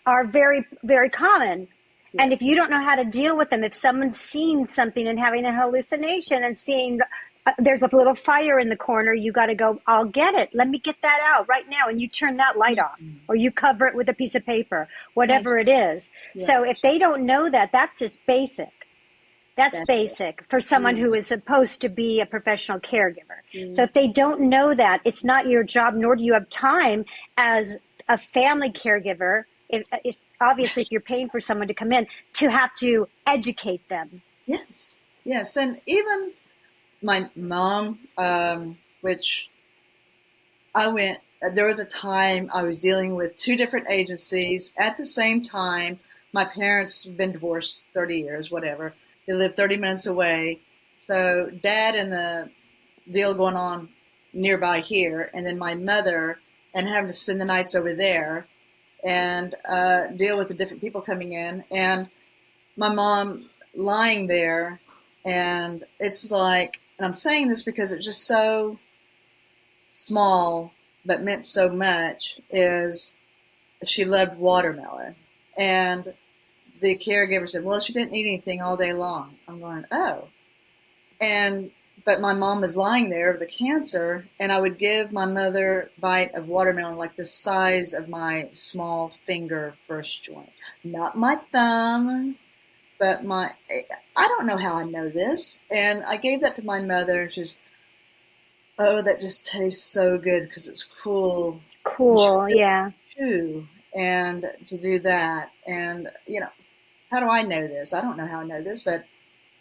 are very, very common. Yes. And if you don't know how to deal with them, if someone's seeing something and having a hallucination and seeing there's a little fire in the corner. You got to go, I'll get it. Let me get that out right now. And you turn that light off, or you cover it with a piece of paper, whatever it is. Yeah. So if they don't know that, that's just basic. That's basic for someone who is supposed to be a professional caregiver. So if they don't know that, it's not your job, nor do you have time as a family caregiver. It's obviously, if you're paying for someone to come in, to have to educate them. Yes. Yes. And even my mom, which there was a time I was dealing with 2 different agencies at the same time. My parents have been divorced 30 years, whatever. They live 30 minutes away. So dad and the deal going on nearby here, and then my mother, and having to spend the nights over there and deal with the different people coming in. And my mom lying there, and it's like, and I'm saying this because it's just so small but meant so much, is she loved watermelon. And the caregiver said, well, she didn't eat anything all day long. I'm going, oh. But my mom was lying there with the cancer, and I would give my mother a bite of watermelon like the size of my small finger first joint. Not my thumb, but I don't know how I know this. And I gave that to my mother, and she's, oh, that just tastes so good because it's cool. Cool, yeah. Chew, and to do that. And, how do I know this? I don't know how I know this, but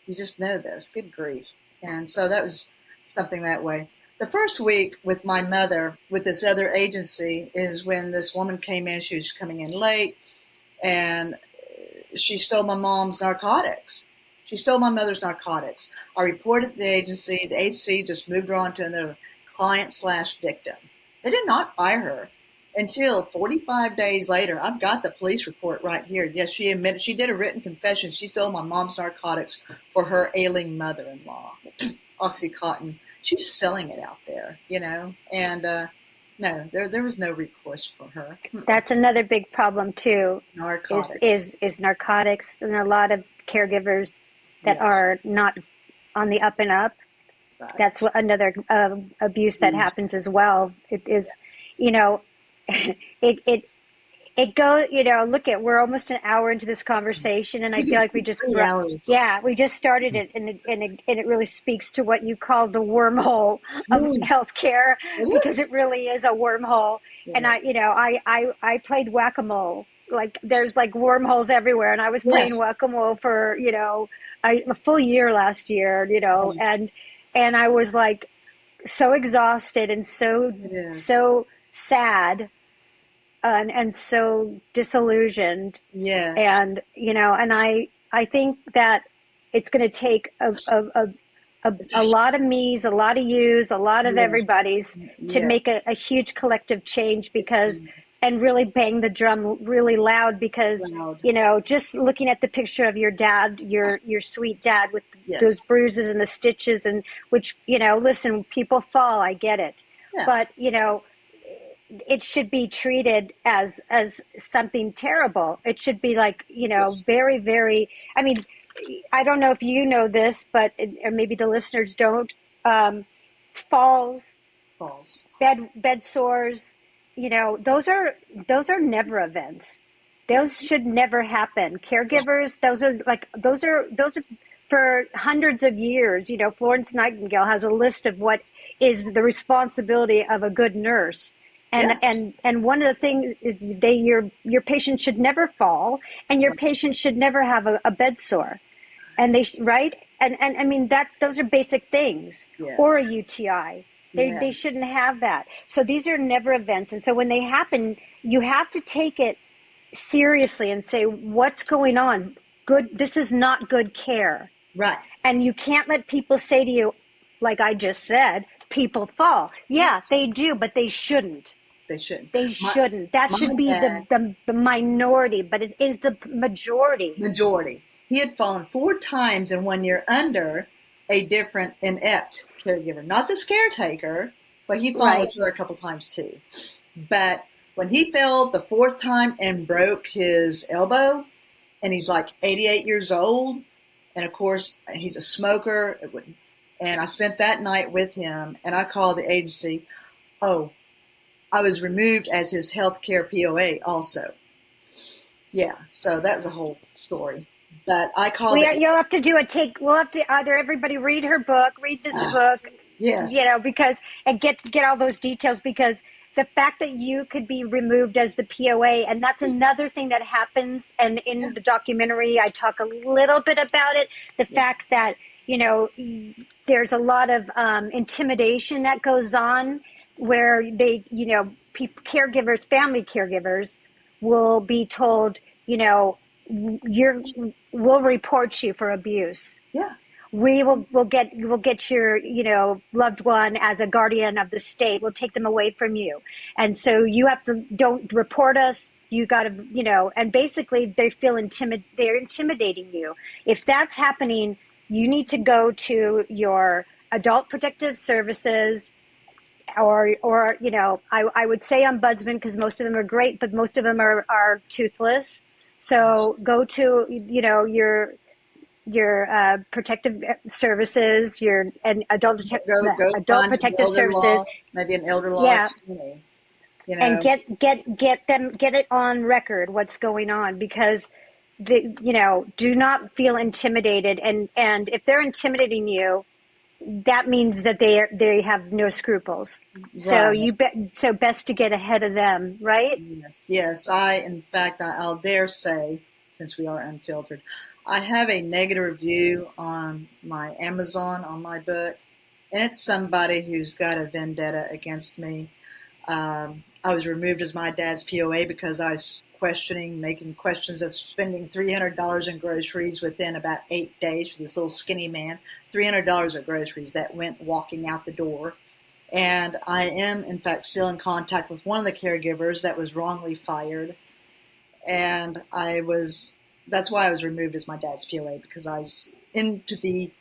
you just know this. Good grief. And so that was something that way. The first week with my mother, with this other agency, is when this woman came in. She was coming in late, and she stole my mom's narcotics. She stole my mother's narcotics. I reported the agency. The agency just moved her on to another client/victim. They did not fire her until 45 days later. I've got the police report right here. Yes, she admitted, she did a written confession. She stole my mom's narcotics for her ailing mother-in-law. Oxycontin. She was selling it out there, and no, there was no recourse for her. That's another big problem too. Narcotics. Is narcotics, and a lot of caregivers that are not on the up and up. Right. That's another abuse that happens as well. It is, it goes, look at, we're almost an hour into this conversation, and I feel like we just started it, and it really speaks to what you call the wormhole of healthcare, because it really is a wormhole. Yeah. And I played whack-a-mole. Like, there's like wormholes everywhere, and I was playing whack-a-mole for a full year last year, and I was like so exhausted and so sad. And so disillusioned. Yes. And, and I think that it's going to take a lot of me's, a lot of you's, a lot of everybody's to make a huge collective change, because, and really bang the drum really loud, because, just looking at the picture of your dad, your sweet dad with those bruises and the stitches, and which, listen, people fall, I get it. Yeah. But, it should be treated as something terrible. It should be like, very, very, I mean, I don't know if you know this, but, or maybe the listeners don't, falls, bed sores, those are never events. Those should never happen. Caregivers, those are for hundreds of years. Florence Nightingale has a list of what is the responsibility of a good nurse. And one of the things is your patient should never fall, and your patient should never have a bed sore, and right? And I mean, those are basic things, or a UTI. They shouldn't have that. So these are never events, and so when they happen, you have to take it seriously and say, what's going on? This is not good care, right? And you can't let people say to you, like I just said, people fall. Yeah, they do, but they shouldn't. They shouldn't. That should be the minority, but it is the majority. He had fallen 4 times in 1 year under a different inept caregiver. Not the Scaretaker, but he fell with her a couple times too. But when he fell the 4th time and broke his elbow, and he's like 88 years old, and of course he's a smoker, And I spent that night with him, and I called the agency. Oh, I was removed as his healthcare POA also. Yeah, so that was a whole story. But I called You'll have to do a take. We'll have to either everybody read her book, read this book, yes. because and get all those details, because the fact that you could be removed as the POA, and that's another thing that happens. And in the documentary, I talk a little bit about it. The fact that there's a lot of intimidation that goes on, where they, caregivers, family caregivers, will be told, we'll report you for abuse. Yeah. We'll get your loved one as a guardian of the state. We'll take them away from you, and so you have to don't report us. You got to and basically they feel they're intimidating you. If that's happening, you need to go to your adult protective services, or I would say ombudsman, because most of them are great, but most of them are toothless. So go to your protective services, your adult protective services, law, maybe an elder law attorney, and get it on record what's going on, because do not feel intimidated, and if they're intimidating you, that means that they have no scruples. Right. So best to get ahead of them, right? Yes. In fact, I'll dare say, since we are unfiltered, I have a negative review on my Amazon on my book, and it's somebody who's got a vendetta against me. I was removed as my dad's POA because I was making questions of spending $300 in groceries within about 8 days for this little skinny man. $300 of groceries that went walking out the door. And I am, in fact, still in contact with one of the caregivers that was wrongly fired. And that's why I was removed as my dad's POA, because I was into the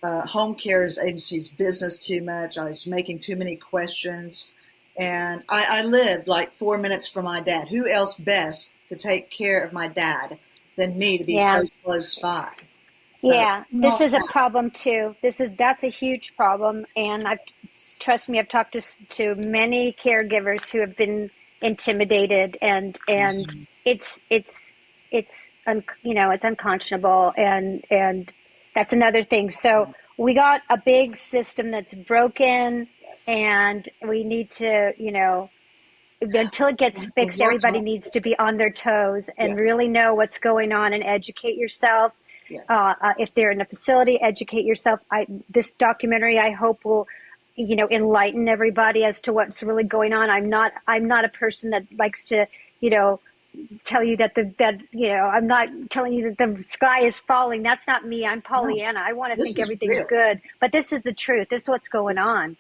home care agency's business too much. I was making too many questions. And I lived like 4 minutes from my dad. Who else best to take care of my dad than me to be so close by? So, this is a problem too. That's a huge problem. And trust me, I've talked to many caregivers who have been intimidated, and it's unconscionable, and that's another thing. So we got a big system that's broken. And we need to, until it gets fixed, everybody needs to be on their toes and really know what's going on and educate yourself. Yes. If they're in a facility, educate yourself. This documentary, I hope, will, enlighten everybody as to what's really going on. I'm not a person that likes to, tell you that I'm not telling you that the sky is falling. That's not me. I'm Pollyanna. I want to think everything's good, but this is the truth. This is what's going on.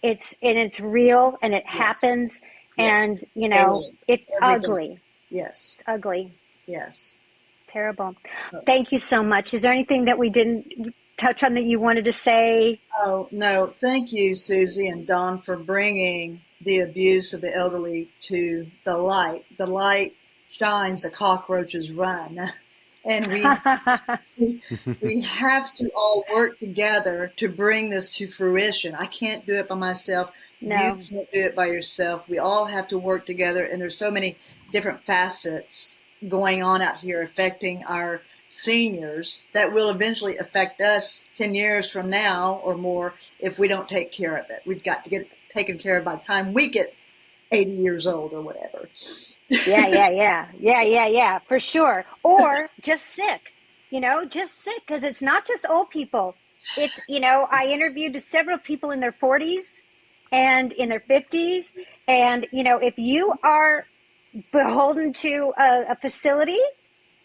It's real, and it happens, and it's ugly. Yes. It's ugly. Yes. Terrible. Thank you so much. Is there anything that we didn't touch on that you wanted to say? Oh, no. Thank you, Susie and Don, for bringing the abuse of the elderly to the light. The light shines, the cockroaches run. And we have to all work together to bring this to fruition. I can't do it by myself. No. You can't do it by yourself. We all have to work together, and there's so many different facets going on out here affecting our seniors that will eventually affect us 10 years from now or more if we don't take care of it. We've got to get taken care of by the time we get 80 years old or whatever. Yeah, for sure. Or just sick, because it's not just old people. It's, I interviewed several people in their 40s and in their 50s. And, if you are beholden to a facility,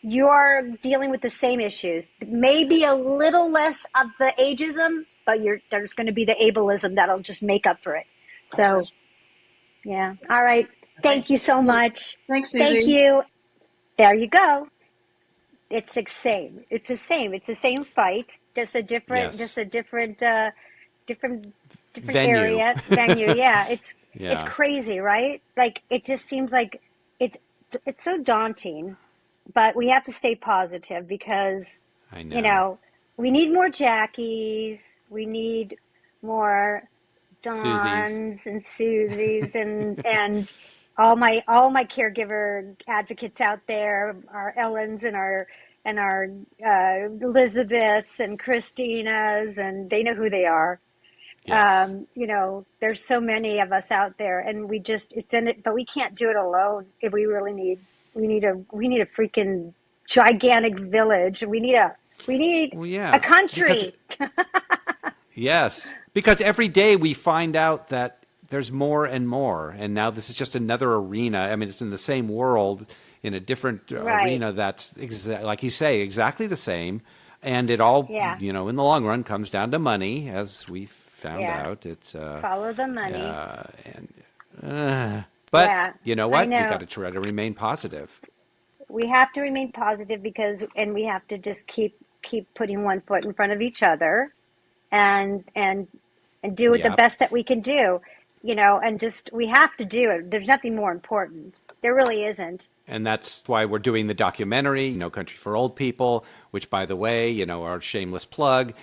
you are dealing with the same issues. Maybe a little less of the ageism, but there's going to be the ableism that'll just make up for it. So, yeah. All right. Thank you so much. Thanks, Susie. Thank you. There you go. It's the same. It's the same fight. Just a different, different venue. Venue. Yeah. It's crazy, right? Like, it just seems like it's so daunting, but we have to stay positive because, I know. We need more Jackies. We need more Susie's. Dons and Susies and all my caregiver advocates out there, our Ellens and our Elizabeths and Christinas, and they know who they are. Yes. There's so many of us out there, and it's in it, but we can't do it alone. If we need a freaking gigantic village. We need Well, yeah. a country. Yes, because every day we find out that there's more and more, and now this is just another arena. I mean, it's in the same world, in a different Right. arena that's, like you say, exactly the same. And it all, Yeah. in the long run comes down to money, as we found Yeah. out. It's Follow the money. but Yeah, you know I what? We know. got to try to remain positive. We have to remain positive and we have to just keep putting one foot in front of each other, and do it the Yep. best that we can do, and just we have to do it. There's nothing more important. There really isn't. And that's why we're doing the documentary, No Country for Old People, which, by the way, our shameless plug,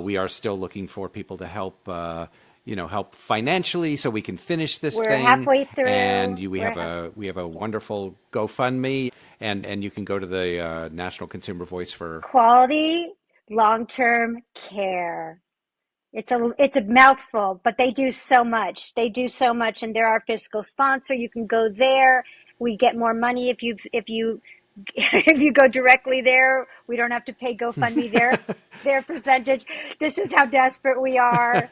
we are still looking for people to help, help financially so we can finish this We're thing. halfway through. And we have a wonderful GoFundMe, and you can go to the National Consumer Voice for Quality long-term care. It's a mouthful, but they do so much. They do so much, and they're our fiscal sponsor. You can go there. We get more money if you if you go directly there. We don't have to pay GoFundMe their percentage. This is how desperate we are.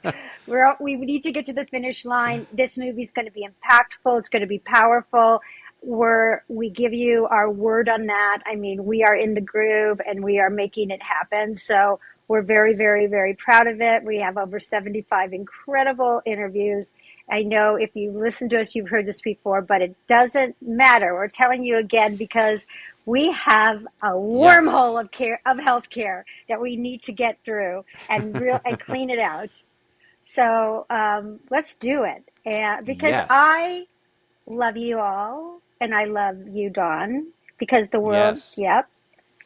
We need to get to the finish line. This movie's going to be impactful. It's going to be powerful. We give you our word on that. I mean, we are in the groove and we are making it happen. So we're very, very, very proud of it. We have over 75 incredible interviews. I know if you listen to us, you've heard this before, but it doesn't matter. We're telling you again because we have a wormhole of healthcare that we need to get through and clean it out. So let's do it. And because Yes. I love you all, and I love you, Dawn, because the world. Yes. Yep.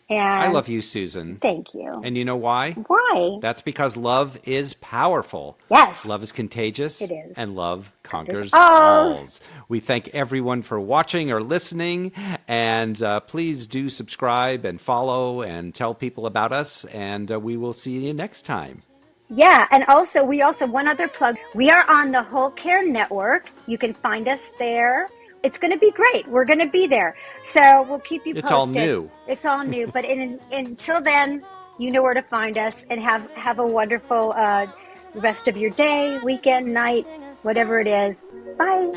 And I love you, Susan. Thank you. And you know why? Why? That's because love is powerful. Yes. Love is contagious. It is. And love conquers Conquers all. We thank everyone for watching or listening. And please do subscribe and follow and tell people about us. And we will see you next time. Yeah, and also one other plug. We are on the Whole Care Network. You can find us there. It's going to be great. We're going to be there. So we'll keep you posted. It's all new. It's all new. But until then, you know where to find us, and have a wonderful rest of your day, weekend, night, whatever it is. Bye.